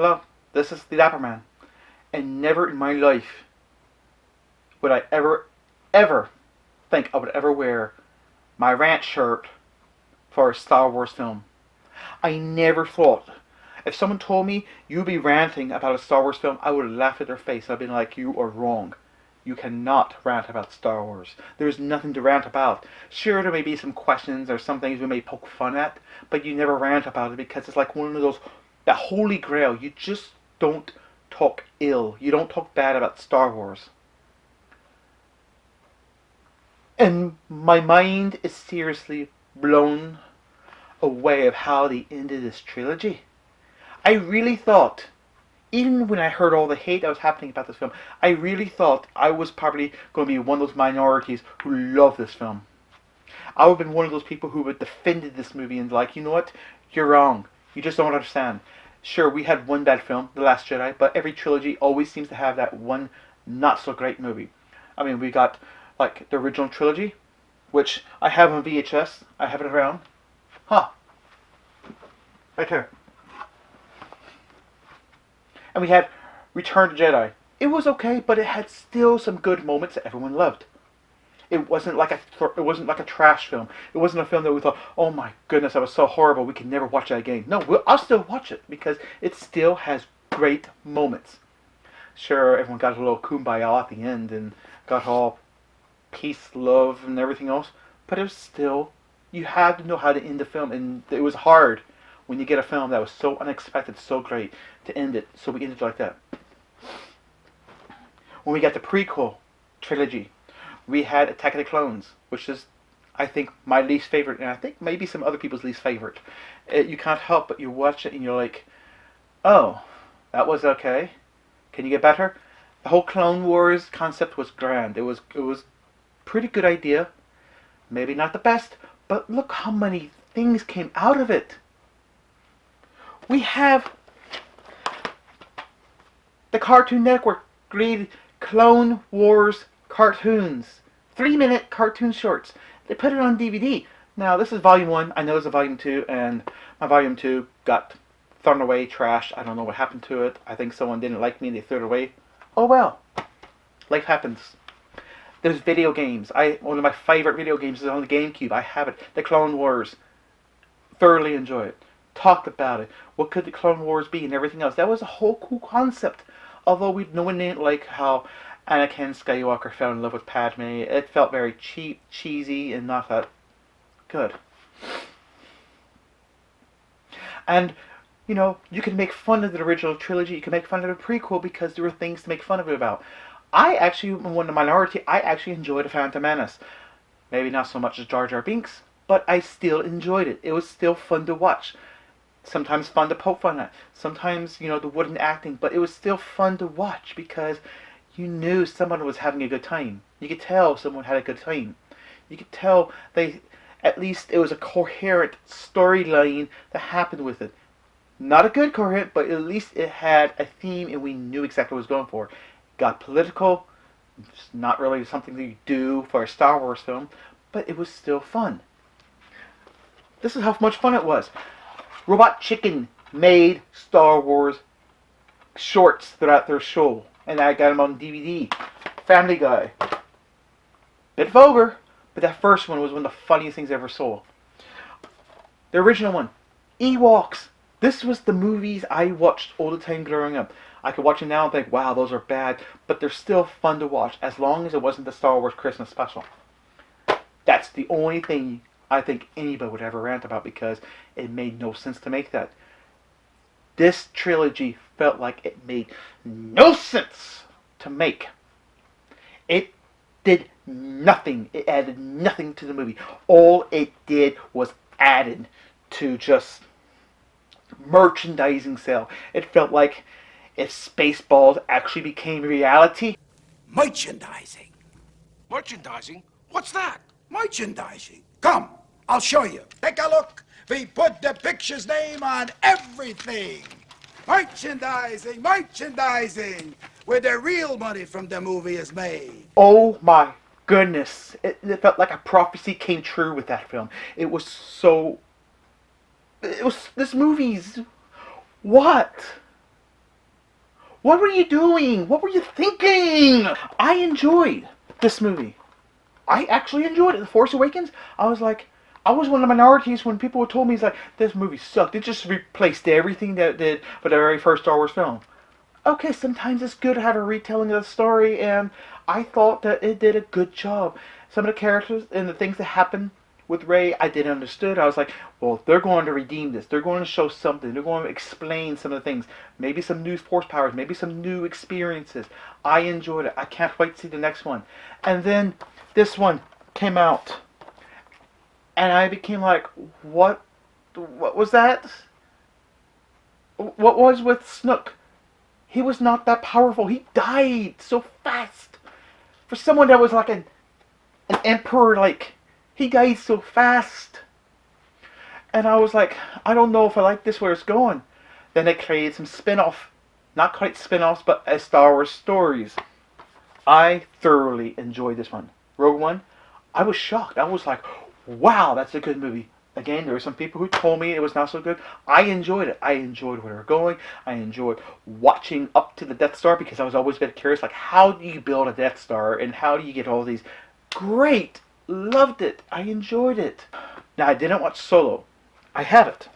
Hello, this is the Dapper Man. And never in my life would I ever think I would ever wear my rant shirt for a Star Wars film. I never thought. If someone told me you'd be ranting about a Star Wars film, I would have laughed at their face. I'd been like, you are wrong. You cannot rant about Star Wars. There's nothing to rant about. Sure, there may be some questions or some things we may poke fun at, but you never rant about it because it's like one of those, that holy grail. You just don't talk ill. You don't talk bad about Star Wars. And my mind is seriously blown away of how they ended this trilogy. I really thought, even when I heard all the hate that was happening about this film, I really thought I was probably going to be one of those minorities who love this film. I would have been one of those people who would defended this movie and like, you know what, you're wrong. You just don't understand. Sure, we had one bad film, The Last Jedi, but every trilogy always seems to have that one not so great movie. I mean, we got like the original trilogy, which I have on VHS. I have it around. Huh. Right there. And we had Return to Jedi. It was okay, but it had still some good moments that everyone loved. It wasn't like a trash film. It wasn't a film that we thought, oh my goodness, that was so horrible, we can never watch that again. No, I'll still watch it because it still has great moments. Sure, everyone got a little kumbaya at the end and got all peace, love, and everything else, but it was still, you had to know how to end the film, and it was hard when you get a film that was so unexpected, so great, to end it. So we ended it like that. When we got the prequel trilogy, we had Attack of the Clones, which is, I think, my least favorite, and I think maybe some other people's least favorite. You can't help but you watch it and you're like, oh, that was okay. Can you get better? The whole Clone Wars concept was grand. It was pretty good idea. Maybe not the best, but look how many things came out of it. We have the Cartoon Network created Clone Wars cartoons. 3-minute cartoon shorts. They put it on DVD. Now, this is volume 1. I know there's a volume 2, and my volume 2 got thrown away, trashed. I don't know what happened to it. I think someone didn't like me and they threw it away. Oh well. Life happens. There's video games. One of my favorite video games is on the GameCube. I have it. The Clone Wars. Thoroughly enjoy it. Talked about it. What could the Clone Wars be and everything else. That was a whole cool concept. Although no one didn't like how Anakin Skywalker fell in love with Padme. It felt very cheap, cheesy, and not that good. And, you know, you can make fun of the original trilogy. You can make fun of the prequel because there were things to make fun of it about. I actually, am one of the minority, I actually enjoyed The Phantom Menace. Maybe not so much as Jar Jar Binks, but I still enjoyed it. It was still fun to watch. Sometimes fun to poke fun at. Sometimes, you know, the wooden acting, but it was still fun to watch because you knew someone was having a good time. You could tell someone had a good time. You could tell at least it was a coherent storyline that happened with it. Not a good coherent, but at least it had a theme and we knew exactly what it was going for. Got political. It's not really something that you do for a Star Wars film, but it was still fun. This is how much fun it was. Robot Chicken made Star Wars shorts throughout their show, and I got them on DVD. Family Guy. Bit vulgar, but that first one was one of the funniest things I ever saw. The original one, Ewoks. This was the movies I watched all the time growing up. I could watch them now and think, wow, those are bad, but they're still fun to watch as long as it wasn't the Star Wars Christmas special. That's the only thing I think anybody would ever rant about because it made no sense to make that. This trilogy felt like it made no sense to make. It did nothing. It added nothing to the movie. All it did was added to just merchandising sale. It felt like if Spaceballs actually became reality. Merchandising. Merchandising? What's that? Merchandising. Come, I'll show you. Take a look. We put the picture's name on everything. Merchandising, merchandising, where the real money from the movie is made. Oh my goodness. It felt like a prophecy came true with that film. It was so... this movie's... What? What were you doing? What were you thinking? I enjoyed this movie. I actually enjoyed it. The Force Awakens, I was one of the minorities when people told me, it's like, this movie sucked. It just replaced everything that it did for the very first Star Wars film. Okay, sometimes it's good to have a retelling of the story, and I thought that it did a good job. Some of the characters and the things that happened with Rey, I didn't understood. I was like, well, they're going to redeem this. They're going to show something. They're going to explain some of the things. Maybe some new force powers. Maybe some new experiences. I enjoyed it. I can't wait to see the next one. And then this one came out, and I became like, what? What was that? What was with Snook? He was not that powerful. He died so fast. For someone that was like an emperor, like, he died so fast. And I was like, I don't know if I like this where it's going. Then they created some spin-off, not quite spin-offs, but Star Wars stories. I thoroughly enjoyed this one. Rogue One, I was shocked. I was like, wow, that's a good movie. Again, there were some people who told me it was not so good. I enjoyed it. I enjoyed where they were going. I enjoyed watching up to the Death Star because I was always a bit curious, like, how do you build a Death Star and how do you get all these? Great. Loved it. I enjoyed it. Now, I didn't watch Solo. I have it.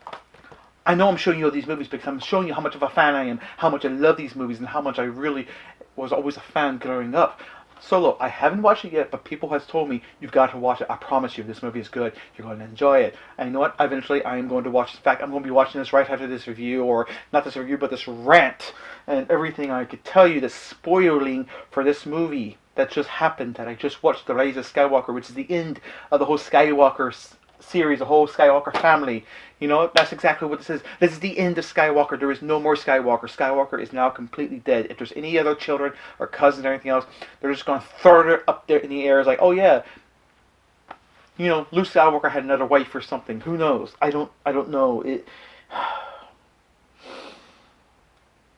I know I'm showing you all these movies because I'm showing you how much of a fan I am, how much I love these movies, and how much I really was always a fan growing up. Solo, I haven't watched it yet, but people has told me, you've got to watch it. I promise you, this movie is good. You're going to enjoy it. And you know what? Eventually, I am going to watch. In fact, I'm going to be watching this right after this review, or not this review, but this rant and everything I could tell you, the spoiling for this movie that just happened, that I just watched, The Rise of Skywalker, which is the end of the whole Skywalker series, the whole Skywalker family. You know, that's exactly what this is. This is the end of Skywalker. There is no more Skywalker. Skywalker is now completely dead. If there's any other children or cousins or anything else, they're just going to throw it up there in the air. It's like, oh yeah, you know, Luke Skywalker had another wife or something. Who knows? I don't know. It.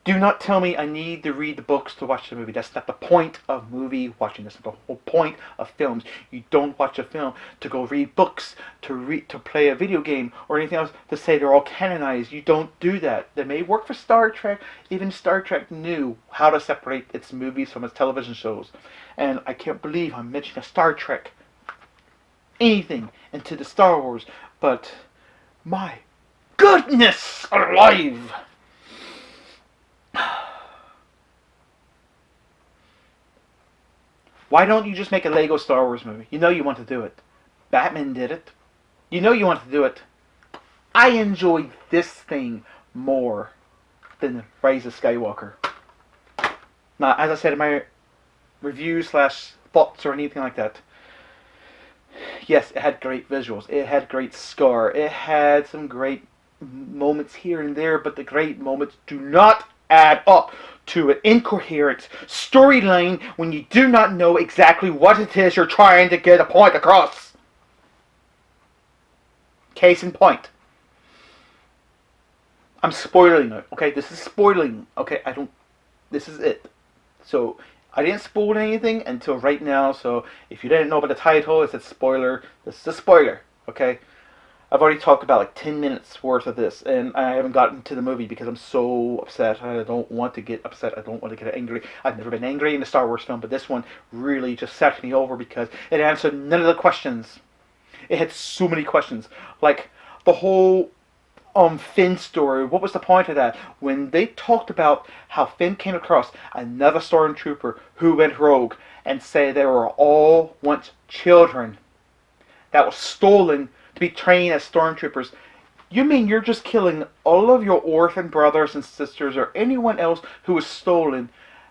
Do not tell me I need to read the books to watch the movie. That's not the point of movie watching. That's not the whole point of films. You don't watch a film to go read books, to play a video game, or anything else to say they're all canonized. You don't do that. They may work for Star Trek. Even Star Trek knew how to separate its movies from its television shows. And I can't believe I'm mentioning a Star Trek, anything, into the Star Wars. But, my goodness alive! Why don't you just make a Lego Star Wars movie? You know you want to do it. Batman did it. You know you want to do it. I enjoyed this thing more than Rise of Skywalker. Now, as I said in my review / thoughts or anything like that, yes, it had great visuals. It had great score. It had some great moments here and there, but the great moments do not add up to an incoherent storyline when you do not know exactly what it is you're trying to get a point across. Case in point. I'm spoiling it, okay? This is spoiling, okay? This is it. So, I didn't spoil anything until right now, so if you didn't know about the title, it said spoiler. This is a spoiler, okay? I've already talked about like 10 minutes worth of this, and I haven't gotten to the movie because I'm so upset. I don't want to get upset. I don't want to get angry. I've never been angry in a Star Wars film, but this one really just set me over because it answered none of the questions. It had so many questions. Like, the whole Finn story. What was the point of that? When they talked about how Finn came across another stormtrooper who went rogue and said they were all once children that was stolen to be trained as stormtroopers. You mean you're just killing all of your orphan brothers and sisters or anyone else who was stolen?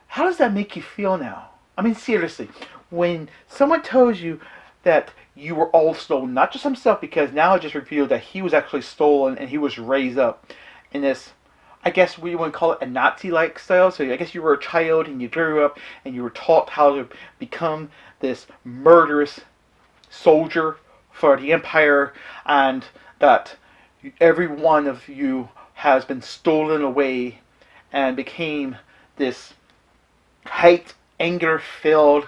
How does that make you feel now? I mean, seriously, when someone tells you that you were all stolen, not just himself, because now it just revealed that he was actually stolen and he was raised up in this, I guess we would call it a Nazi-like style. So I guess you were a child and you grew up and you were taught how to become this murderous soldier for the Empire, and that every one of you has been stolen away and became this hate, anger-filled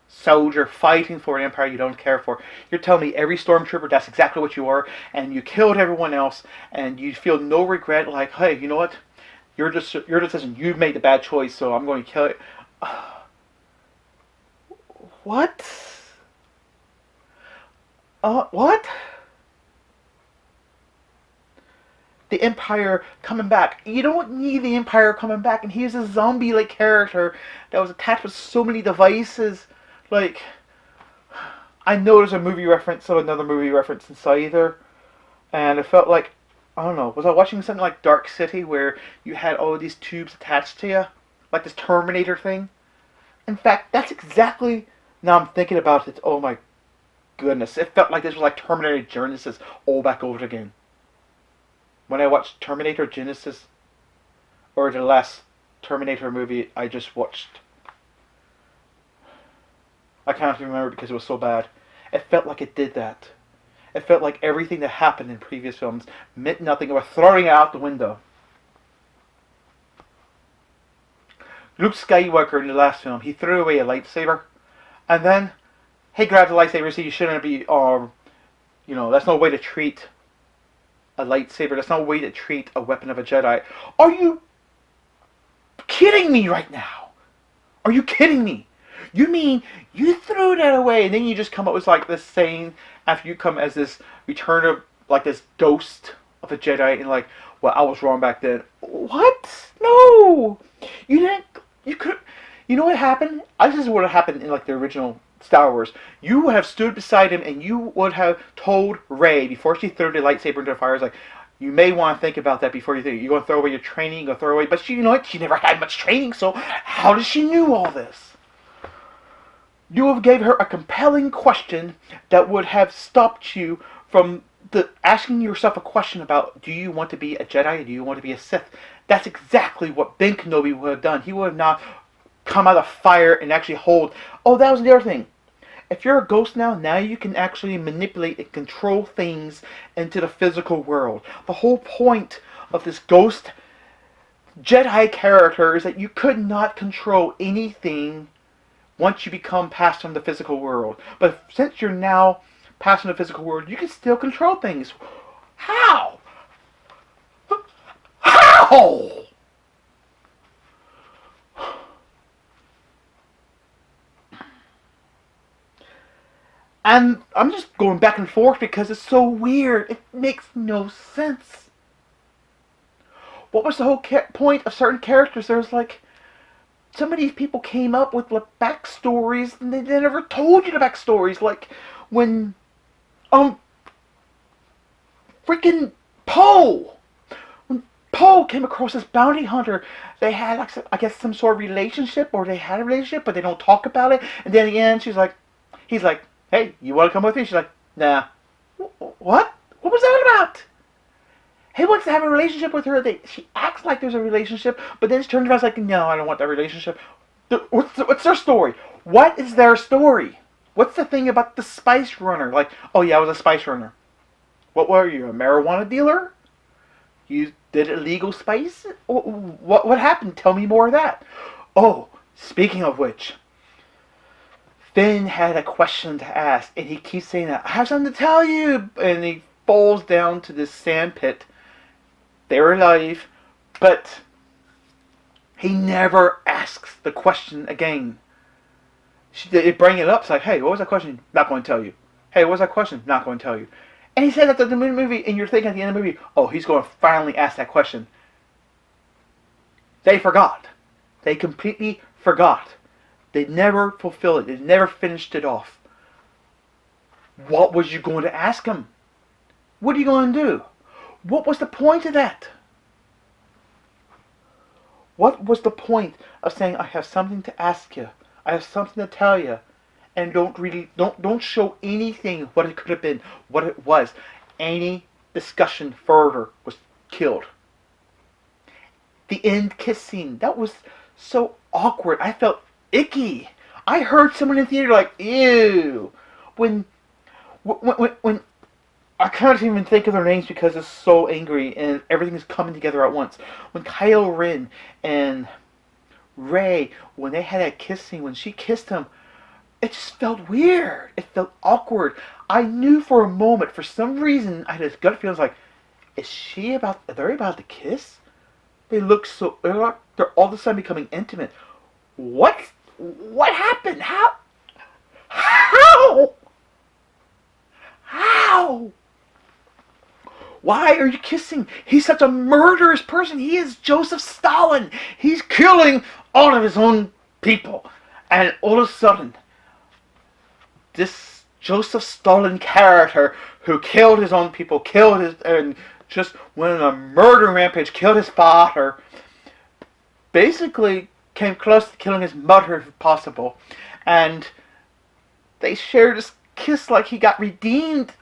soldier fighting for an empire you don't care for. You're telling me every stormtrooper, that's exactly what you are, and you killed everyone else, and you feel no regret, like, hey, you know what? your decision. You made the bad choice, so I'm going to kill it. What? What? The Empire coming back. You don't need the Empire coming back, and he's a zombie-like character that was attached with so many devices. Like, I know there's a movie reference of another movie reference inside there, and it felt like, I don't know, was I watching something like Dark City where you had all of these tubes attached to you, like this Terminator thing? In fact, that's exactly. Now I'm thinking about it. Oh my goodness, it felt like this was like Terminator Genesis all back over again. When I watched Terminator Genesis, or the last Terminator movie I just watched, I can't even remember because it was so bad. It felt like it did that. It felt like everything that happened in previous films meant nothing. It was throwing it out the window. Luke Skywalker in the last film, he threw away a lightsaber, and then he grabbed the lightsaber and said, "You shouldn't be, that's no way to treat a lightsaber. That's no way to treat a weapon of a Jedi." Are you kidding me right now? Are you kidding me? You mean you threw that away and then you just come up with like this saying after you come as this return of like this ghost of a Jedi and like, well, I was wrong back then. What? No, you didn't. You could. You know what happened? This is what happened in like the original Star Wars. You would have stood beside him and you would have told Rey before she threw the lightsaber into the fire, like, you may want to think about that before you think. You're going to throw away your training, you're going to throw away. But she, you know what? She never had much training, so how does she knew all this? You have gave her a compelling question that would have stopped you from asking yourself a question about, do you want to be a Jedi or do you want to be a Sith? That's exactly what Ben Kenobi would have done. He would have not come out of fire and actually hold. Oh, that was the other thing. If you're a ghost now you can actually manipulate and control things into the physical world. The whole point of this ghost Jedi character is that you could not control anything once you become past from the physical world. But since you're now past from the physical world, you can still control things. How? How? And I'm just going back and forth because it's so weird. It makes no sense. What was the whole point of certain characters? There's like, some of these people came up with like backstories and they never told you the backstories. Like when, freaking Poe. When Poe came across this bounty hunter, they had like, I guess some sort of relationship, or they had a relationship, but they don't talk about it. And then at the end, he's like, "Hey, you want to come with me?" She's like, "Nah." What? What was that about? He wants to have a relationship with her. She acts like there's a relationship, but then she turns around and is like, "No, I don't want that relationship." What's their story? What is their story? What's the thing about the spice runner? Like, oh yeah, I was a spice runner. What were you, a marijuana dealer? You did illegal spice? What happened? Tell me more of that. Oh, speaking of which, Finn had a question to ask, and he keeps saying that, "I have something to tell you," and he falls down to this sand pit. They're alive, but he never asks the question again. They bring it up, it's like, "Hey, what was that question?" "Not going to tell you." "Hey, what was that question?" "Not going to tell you." And he said that at the movie, and you're thinking at the end of the movie, oh, he's going to finally ask that question. They forgot. They completely forgot. They never fulfilled it. They never finished it off. What was you going to ask him? What are you going to do? What was the point of that? What was the point of saying, "I have something to ask you. I have something to tell you," and don't show anything what it could have been, what it was. Any discussion further was killed. The end kiss scene, that was so awkward. I felt icky. I heard someone in the theater like, "Ew." When I can't even think of their names because it's so angry and everything is coming together at once. When Kylo Ren and Rey, when they had that kiss scene, when she kissed him, it just felt weird. It felt awkward. I knew for a moment, for some reason, I had this gut feeling like, are they about to kiss? They look so. They're all of a sudden becoming intimate. What? What happened? How? How? How? Why are you kissing? He's such a murderous person. He is Joseph Stalin. He's killing all of his own people. And all of a sudden, this Joseph Stalin character who killed his own people, killed his, and just went on a murder rampage, killed his father, basically came close to killing his mother if possible. And they shared this kiss like he got redeemed.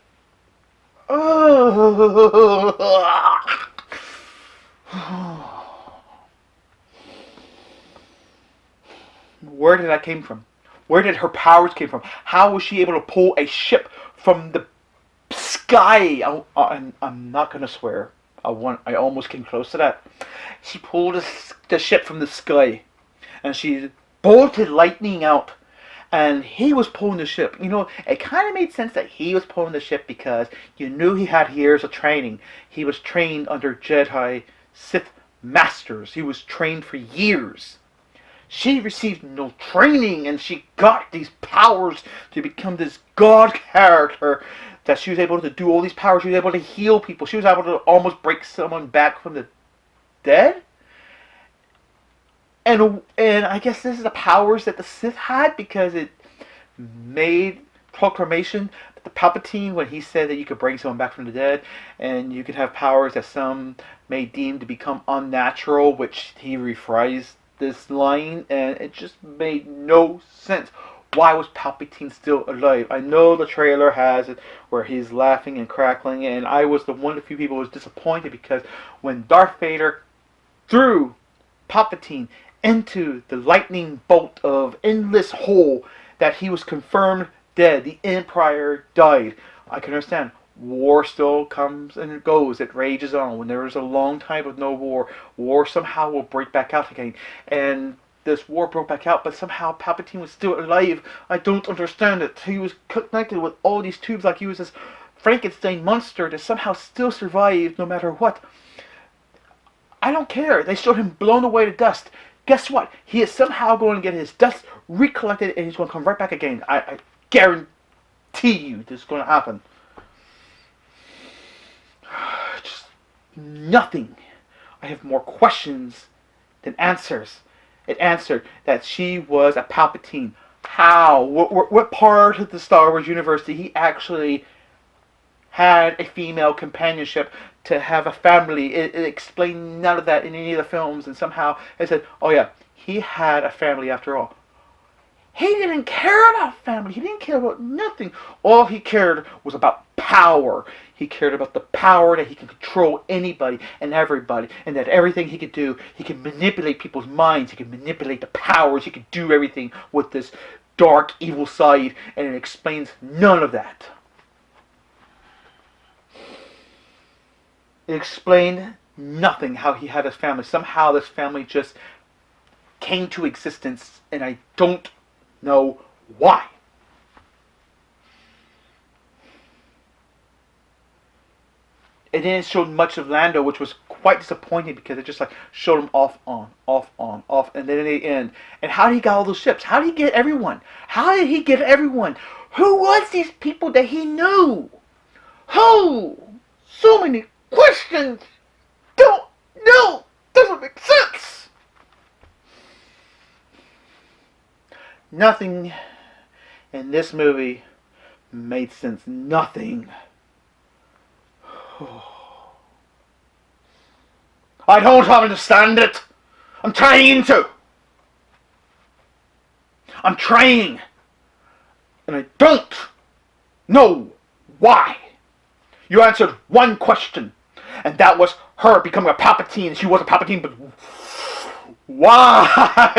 Where did that came from? Where did her powers came from? How was she able to pull a ship from the sky? I'm not gonna swear. I almost came close to that. She pulled the ship from the sky, and she bolted lightning out. And he was pulling the ship. You know, it kind of made sense that he was pulling the ship because you knew he had years of training. He was trained under Jedi Sith masters. He was trained for years. She received no training, and she got these powers to become this god character. That she was able to do all these powers. She was able to heal people. She was able to almost break someone back from the dead. And I guess this is the powers that the Sith had because it made proclamation that the Palpatine, when he said that you could bring someone back from the dead, and you could have powers that some may deem to become unnatural, which he rephrased this line, and it just made no sense. Why was Palpatine still alive? I know the trailer has it where he's laughing and crackling, and I was the one of the few people who was disappointed because when Darth Vader threw Palpatine into the lightning bolt of endless hole that he was confirmed dead. The Empire died. I can understand. War still comes and goes. It rages on. When there is a long time of no war, war somehow will break back out again. And this war broke back out, but somehow Palpatine was still alive. I don't understand it. He was connected with all these tubes like he was this Frankenstein monster that somehow still survived no matter what. I don't care. They showed him blown away to dust. Guess what? He is somehow going to get his dust recollected and he's going to come right back again. I guarantee you this is going to happen. Just nothing. I have more questions than answers. It answered that she was a Palpatine. How? What part of the Star Wars universe did he actually had a female companionship to have a family? It explained none of that in any of the films, and somehow it said, oh yeah, he had a family after all. He didn't care about family. He didn't care about nothing. All he cared was about power. He cared about the power that he could control anybody and everybody, and that everything he could do, he could manipulate people's minds, he could manipulate the powers, he could do everything with this dark, evil side, and it explains none of that. It explained nothing how he had his family. Somehow this family just came to existence, and I don't know why. It didn't show much of Lando, which was quite disappointing because it just like showed him off, on, off, on, off, and then they end. And how did he get all those ships? How did he get everyone? How did he get everyone? Who was these people that he knew? Who? So many questions. Don't know. Doesn't make sense. Nothing in this movie made sense. Nothing. I don't understand it. I'm trying to. I'm trying. And I don't know why. You answered one question, and that was her becoming a Palpatine. She was a Palpatine, but why?